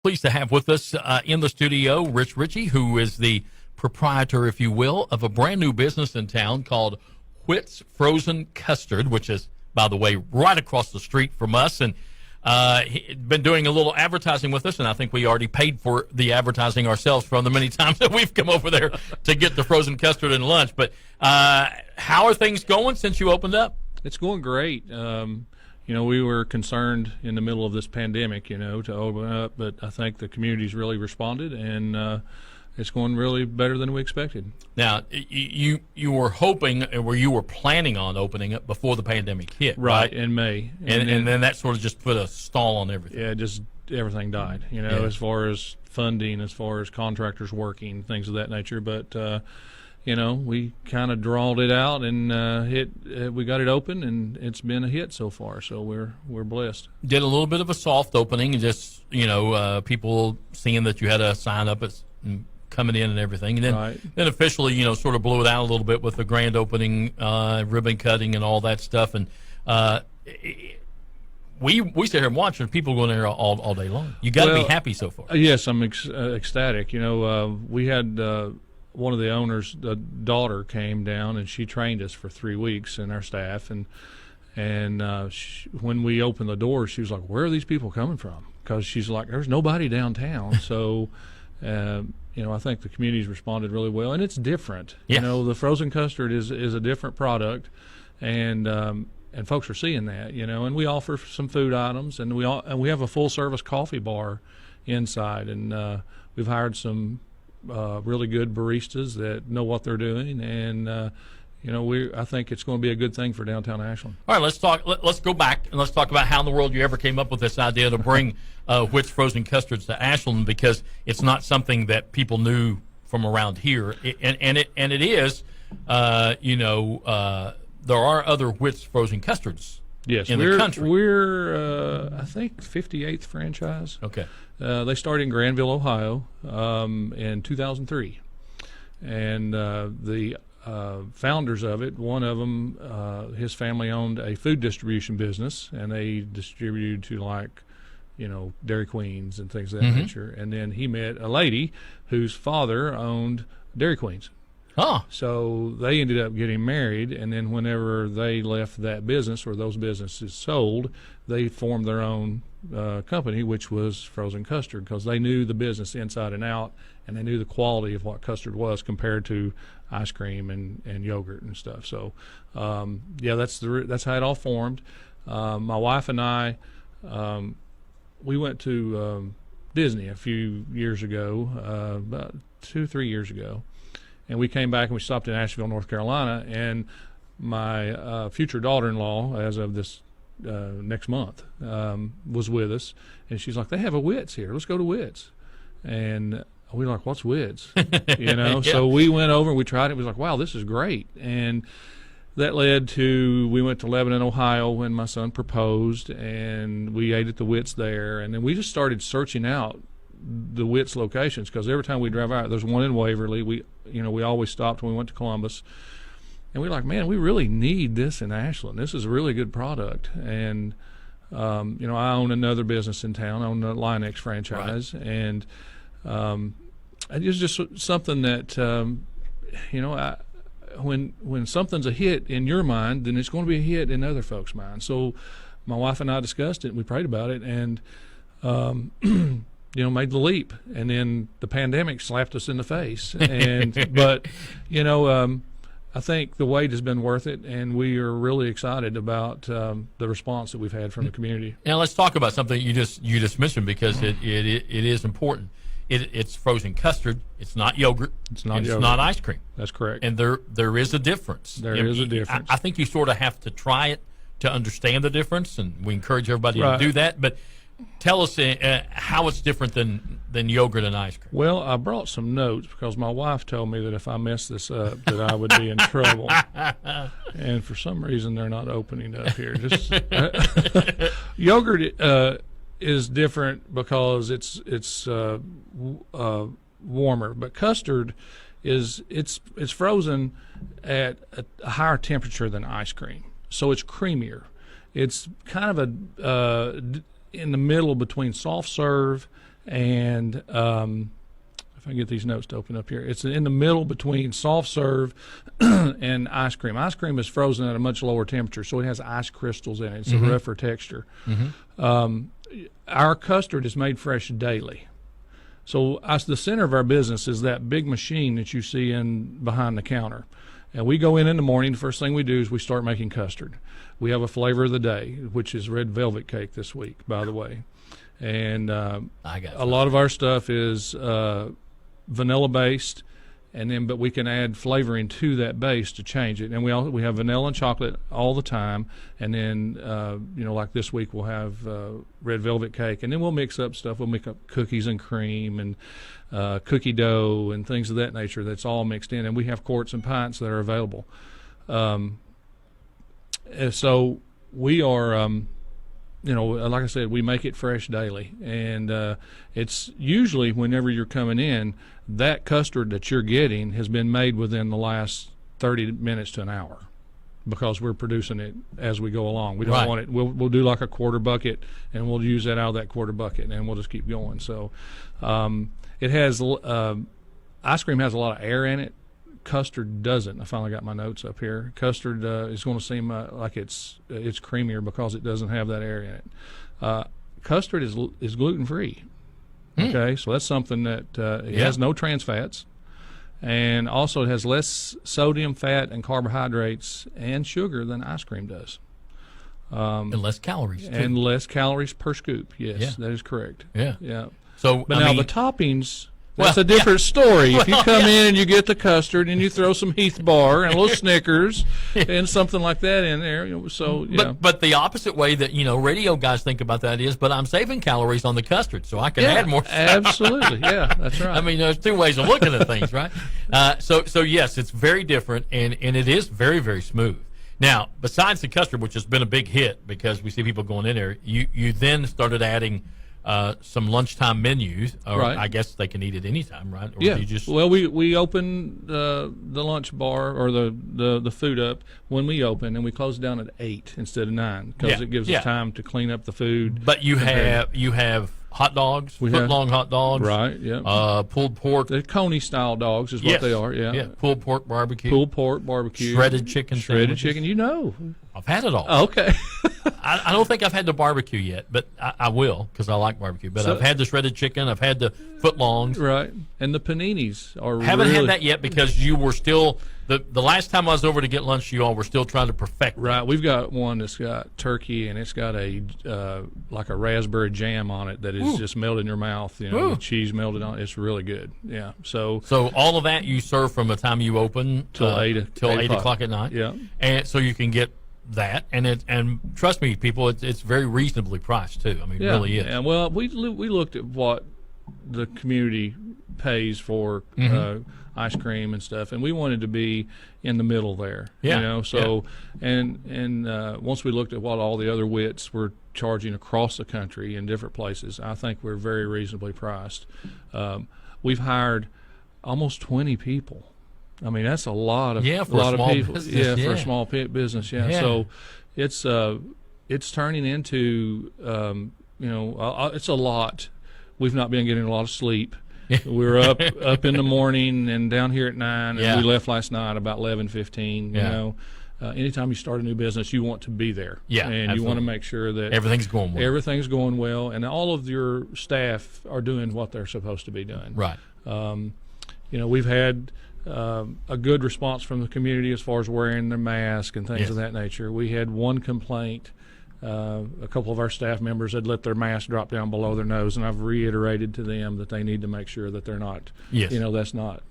Pleased to have with us in the studio Rich Ritchie, who is the proprietor, if you will, of a brand new business in town called Whit's Frozen Custard, which is, by the way, right across the street from us. And he's been doing a little advertising with us, and I think we already paid for the advertising ourselves from the many times that we've come over there to get the frozen custard and lunch. But how are things going since you opened up? It's going great. We were concerned in the middle of this pandemic, to open up, but I think the community's really responded, and it's going really better than we expected. Now, you were hoping, or you were planning on opening it before the pandemic hit, right? In May. And then that sort of just put a stall on everything. Yeah, just everything died, as far as funding, as far as contractors working, things of that nature. But we kind of drawled it out, and we got it open, and it's been a hit so far. So we're blessed. Did a little bit of a soft opening, and just people seeing that you had a sign up and coming in and everything, and then then officially sort of blew it out a little bit with the grand opening, ribbon cutting, and all that stuff. And we sit here and watch, and people going there all day long. You got to be happy so far. Yes, I'm ecstatic. We had. One of the owners, the daughter, came down and she trained us for 3 weeks and our staff. And when we opened the doors, she was like, "Where are these people coming from?" Because she's like, "There's nobody downtown." So, I think the community's responded really well, and it's different. Yes. The frozen custard is a different product, and folks are seeing that. And we offer some food items, and we have a full service coffee bar inside, and we've hired some. Really good baristas that know what they're doing, and I think it's going to be a good thing for downtown Ashland. All right, let's go back and let's talk about how in the world you ever came up with this idea to bring Whit's Frozen Custards to Ashland, because it's not something that people knew from around here, and it is, there are other Whit's Frozen Custards. Yes, in the country. We're I think 58th franchise. Okay. They started in Granville, Ohio, in 2003, and the founders of it, one of them, his family owned a food distribution business, and they distributed to Dairy Queens and things of that nature. And then he met a lady whose father owned Dairy Queens. Oh. So they ended up getting married, and then whenever they left that business, or those businesses sold, they formed their own company, which was Frozen Custard, because they knew the business inside and out, and they knew the quality of what custard was compared to ice cream and yogurt and stuff. So, that's how it all formed. My wife and I, we went to Disney a few years ago, about 2-3 years ago. And we came back and we stopped in Asheville, North Carolina, and my future daughter-in-law, as of this next month, was with us. And she's like, "They have a Whit's here. Let's go to Whit's." And we were like, "What's Whit's?" Yeah. So we went over and we tried it. We was like, "Wow, this is great." And that led to, we went to Lebanon, Ohio when my son proposed, and we ate at the Whit's there. And then we just started searching out the Whit's locations, because every time we drive out, there's one in Waverly. We always stopped when we went to Columbus, and we're like, "Man, we really need this in Ashland. This is a really good product." And I own another business in town. I own the Linex franchise, and it's just something that when something's a hit in your mind, then it's going to be a hit in other folks' minds. So my wife and I discussed it, and we prayed about it, and made the leap, and then the pandemic slapped us in the face. But I think the wait has been worth it, and we are really excited about the response that we've had from the community. Now let's talk about something you just mentioned, because it is important. It's frozen custard. It's not yogurt. It's not ice cream. That's correct. And there is a difference. There is a difference. I think you sort of have to try it to understand the difference, and we encourage everybody to do that. But tell us how it's different than yogurt and ice cream. Well, I brought some notes because my wife told me that if I messed this up, that I would be in trouble. And for some reason, they're not opening up here. Yogurt is different because it's warmer, but custard it's frozen at a higher temperature than ice cream, so it's creamier. It's kind of in the middle between soft serve And if I can get these notes to open up here, it's in the middle between soft serve and ice cream. Ice cream is frozen at a much lower temperature, so it has ice crystals in it. It's a rougher texture. Our custard is made fresh daily. So the center of our business is that big machine that you see in behind the counter. And we go in the morning. The first thing we do is we start making custard. We have a flavor of the day, which is red velvet cake this week, by the way. And a lot of our stuff is vanilla based, but we can add flavoring to that base to change it. And we have vanilla and chocolate all the time. And then like this week we'll have red velvet cake, and then we'll mix up stuff. We'll mix up cookies and cream and cookie dough and things of that nature. That's all mixed in, and we have quarts and pints that are available. So we are. Like I said, we make it fresh daily, and it's usually whenever you're coming in, that custard that you're getting has been made within the last 30 minutes to an hour, because we're producing it as we go along. We don't want it. We'll do like a quarter bucket, and we'll use that out of that quarter bucket, and we'll just keep going. So it has ice cream has a lot of air in it. Custard doesn't. I finally got my notes up here. Custard is going to seem like it's creamier because it doesn't have that air in it. Custard is gluten free. Okay, so that's something that it has no trans fats, and also it has less sodium, fat, and carbohydrates and sugar than ice cream does. And less calories, too. And less calories per scoop. Yes, that is correct. Yeah. So, but the toppings. That's a different story. If you come in and you get the custard and you throw some Heath bar and a little Snickers and something like that in there, But the opposite way that radio guys think about that is, but I'm saving calories on the custard, so I can add more. Absolutely, that's right. I mean, there's two ways of looking at things, right? So yes, it's very different, and it is very, very smooth. Now, besides the custard, which has been a big hit because we see people going in there, you then started adding some lunchtime menus, or I guess they can eat it anytime, right? Or yeah. Do you just... Well, we open the lunch bar or the food up when we open, and we close down at 8 instead of 9 because it gives us time to clean up the food. But you have hot dogs, foot-long hot dogs. Right, yeah. Pulled pork. They're Coney-style dogs is what they are, Yeah, pulled pork barbecue. Pulled pork barbecue. Shredded chicken. Shredded chicken, I've had it all. Oh, okay. I don't think I've had the barbecue yet, but I will because I like barbecue. But I've had the shredded chicken. I've had the footlongs. Right, and the paninis are Haven't had that yet because you were still... The last time I was over to get lunch, you all were still trying to perfect it. Right, we've got one that's got turkey and it's got like a raspberry jam on it that is just melted in your mouth. With cheese melted on it. It's really good. Yeah. So all of that you serve from the time you open till 8 o'clock at night. Yeah. And so you can get that, and trust me, people, it's very reasonably priced too. I mean, it really is. Yeah. Well, we looked at what the community pays for. Ice cream and stuff, and we wanted to be in the middle there. And once we looked at what all the other Whits were charging across the country in different places, I think we're very reasonably priced. We've hired almost 20 people. I mean, that's a lot of for a small people. Business, for a small business. So it's turning into it's a lot. We've not been getting a lot of sleep. We're up in the morning and down here at 9, and we left last night about 11:15. Anytime you start a new business, you want to be there, and absolutely. You want to make sure that everything's going well, and all of your staff are doing what they're supposed to be doing. Right. We've had a good response from the community as far as wearing their mask and things of that nature. We had one complaint. A couple of our staff members had let their mask drop down below their nose, and I've reiterated to them that they need to make sure that they're not, that's not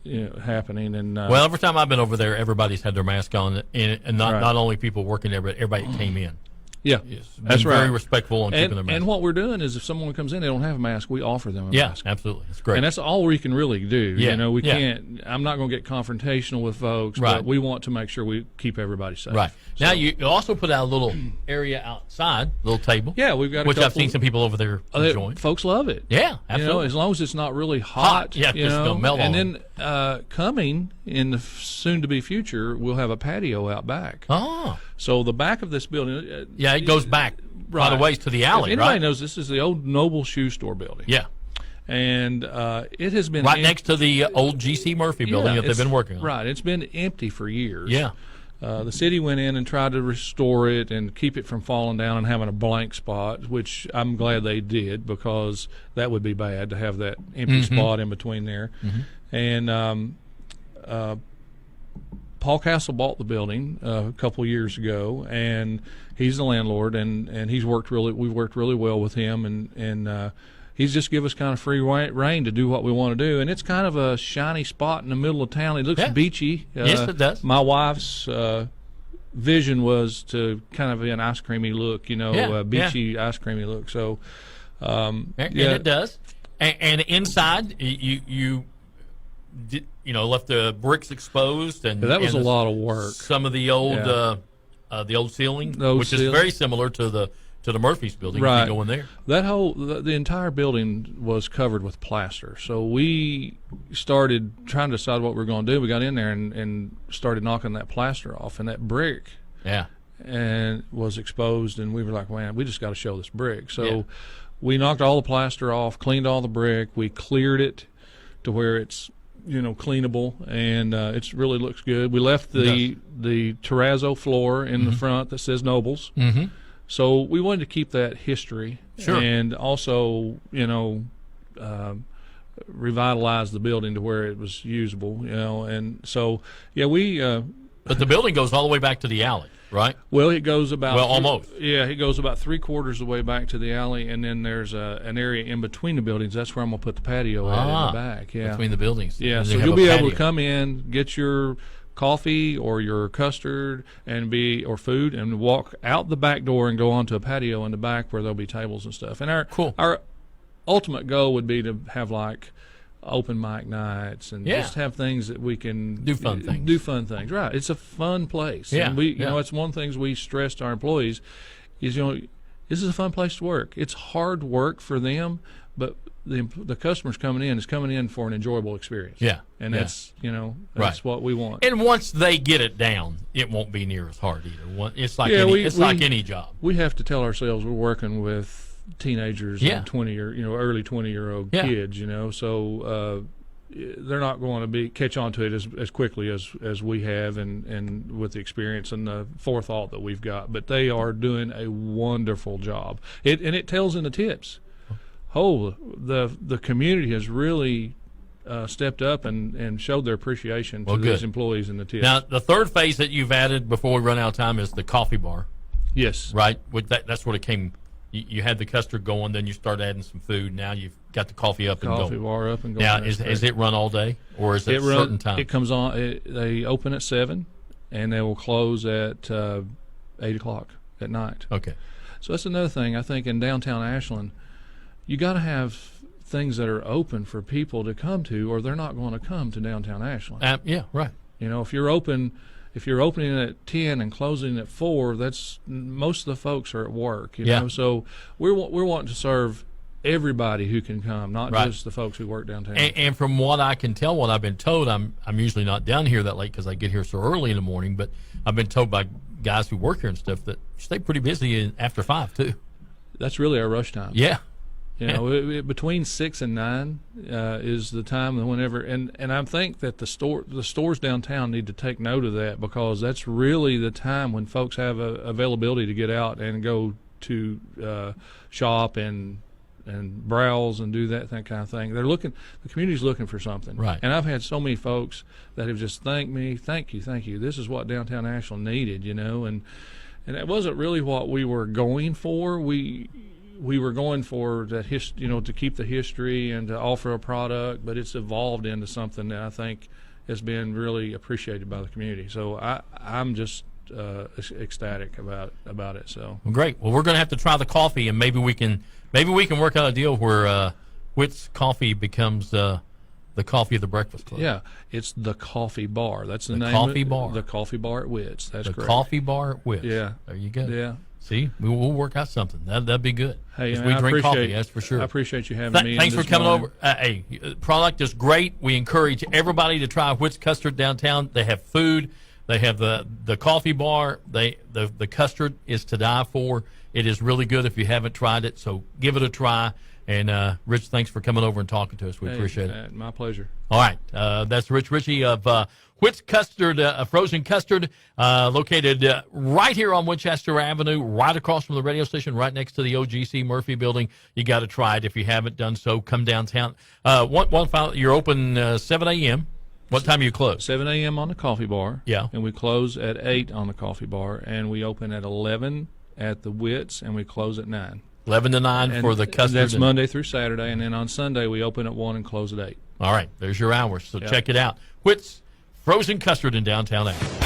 happening. And well, every time I've been over there, everybody's had their mask on, and not only people working there, but everybody that came in. Yeah, that's right. Very respectful and keeping their mask. And what we're doing is, if someone comes in, they don't have a mask, we offer them a mask. Yeah, absolutely, it's great. And that's all we can really do. Yeah. We can't. I'm not going to get confrontational with folks, but we want to make sure we keep everybody safe. Right. So, now you also put out a little area outside, little table. Yeah, we've got which I've seen some people over there enjoying. Folks love it. Yeah, absolutely. As long as it's not really hot. Yeah, it's going to melt on. And then coming in the soon-to-be future, we'll have a patio out back. Oh. So the back of this building. It goes back. By the ways to the alley, if anybody knows, this is the old Noble Shoe Store building. Yeah. And it has been right next to the old G.C. Murphy building that they've been working on. Right. It's been empty for years. Yeah. The city went in and tried to restore it and keep it from falling down and having a blank spot, which I'm glad they did, because that would be bad to have that empty spot in between there. And Paul Castle bought the building a couple years ago, and he's the landlord, and we've worked really well with him, and he's just give us kind of free reign to do what we want to do. And it's kind of a shiny spot in the middle of town. It looks beachy. Yes, it does. My wife's vision was to kind of be an ice creamy look, beachy ice creamy look. So, and it does. And inside, you left the bricks exposed, and that was a lot of work. Some of the old ceiling, which is very similar to the Murphy's building. Right. If you go in there. That the entire building was covered with plaster. So we started trying to decide what we were going to do. We got in there and started knocking that plaster off, and that brick and was exposed, and we were like, man, we just got to show this brick. So we knocked all the plaster off, cleaned all the brick, we cleared it to where it's cleanable, and it really looks good. We left the terrazzo floor in the front that says Nobles. So we wanted to keep that history, and also, revitalize the building to where it was usable, and so, But the building goes all the way back to the alley, right? Well, it goes about... Well, almost. Yeah, it goes about 3/4 of the way back to the alley, and then there's an area in between the buildings. That's where I'm going to put the patio in the back. Yeah, between the buildings. Yeah, so you'll be able to come in, get your coffee or your custard or food, and walk out the back door and go onto a patio in the back where there'll be tables and stuff. And our ultimate goal would be to have like open mic nights and just have things that we can do fun things. Right. It's a fun place. Yeah. And it's one of the things we stress to our employees is, this is a fun place to work. It's hard work for them, but the customers coming in for an enjoyable experience. Yeah. And that's what we want. And once they get it down, it won't be near as hard either. It's like like any job. We have to tell ourselves we're working with teenagers and early 20-year-old kids, so they're not going to catch on to it as quickly as we have, and with the experience and the forethought that we've got. But they are doing a wonderful job. It tells in the tips. The community has really stepped up and showed their appreciation to these employees in the tips. Now, the third phase that you've added before we run out of time is the coffee bar. Yes. Right? That's what it came. You had the custard going, then you started adding some food. Now you've got the coffee up and going. Coffee bar up and going. Now, is it run all day, or is it a certain time? It comes on. They open at 7, and they will close at 8 o'clock at night. Okay. So that's another thing. I think in downtown Ashland, you got to have things that are open for people to come to, or they're not going to come to downtown Ashland. Yeah, right. If you're opening at 10 and closing at 4, that's most of the folks are at work. So we're wanting to serve everybody who can come, not just the folks who work downtown. And from what I can tell, what I've been told, I'm usually not down here that late because I get here so early in the morning. But I've been told by guys who work here and stuff that you stay pretty busy after 5 too. That's really our rush time. Yeah. Between 6 and 9 is the time whenever, and I think that the stores downtown need to take note of that, because that's really the time when folks have availability to get out and go to shop and browse and do that kind of thing. The community's looking for something. Right. And I've had so many folks that have just thanked me, thank you. This is what downtown Ashland needed, and that wasn't really what we were going for. We were going for that to keep the history and to offer a product, but it's evolved into something that I think has been really appreciated by the community. So I'm just ecstatic about it. So great. Well, we're going to have to try the coffee, and maybe we can work out a deal where Whit's coffee becomes the coffee of the Breakfast Club. Yeah, it's the coffee bar. That's the name. Coffee bar. The coffee bar at Whit's. That's correct. The coffee bar at Whit's. Yeah. There you go. Yeah. See, we'll work out something. That'd be good. Hey, we drink coffee, that's for sure. I appreciate you having me. Thanks for coming over. Hey, product is great. We encourage everybody to try Whit's Custard downtown. They have food. They have the coffee bar. The custard is to die for. It is really good if you haven't tried it. So give it a try. And Rich, thanks for coming over and talking to us. We appreciate it. My pleasure. All right, that's Rich Ritchie of Whit's Custard, Frozen Custard, located right here on Winchester Avenue, right across from the radio station, right next to the OGC Murphy building. You got to try it. If you haven't done so, come downtown. You're open 7 a.m. What time do you close? 7 a.m. on the coffee bar. Yeah. And we close at 8 on the coffee bar, and we open at 11 at the Whit's, and we close at 9. 11 to 9 And for the custard. That's Monday through Saturday, and then on Sunday we open at 1 and close at 8. All right, there's your hours. So Yep. check it out. Whit's Frozen Custard in downtown Ashland.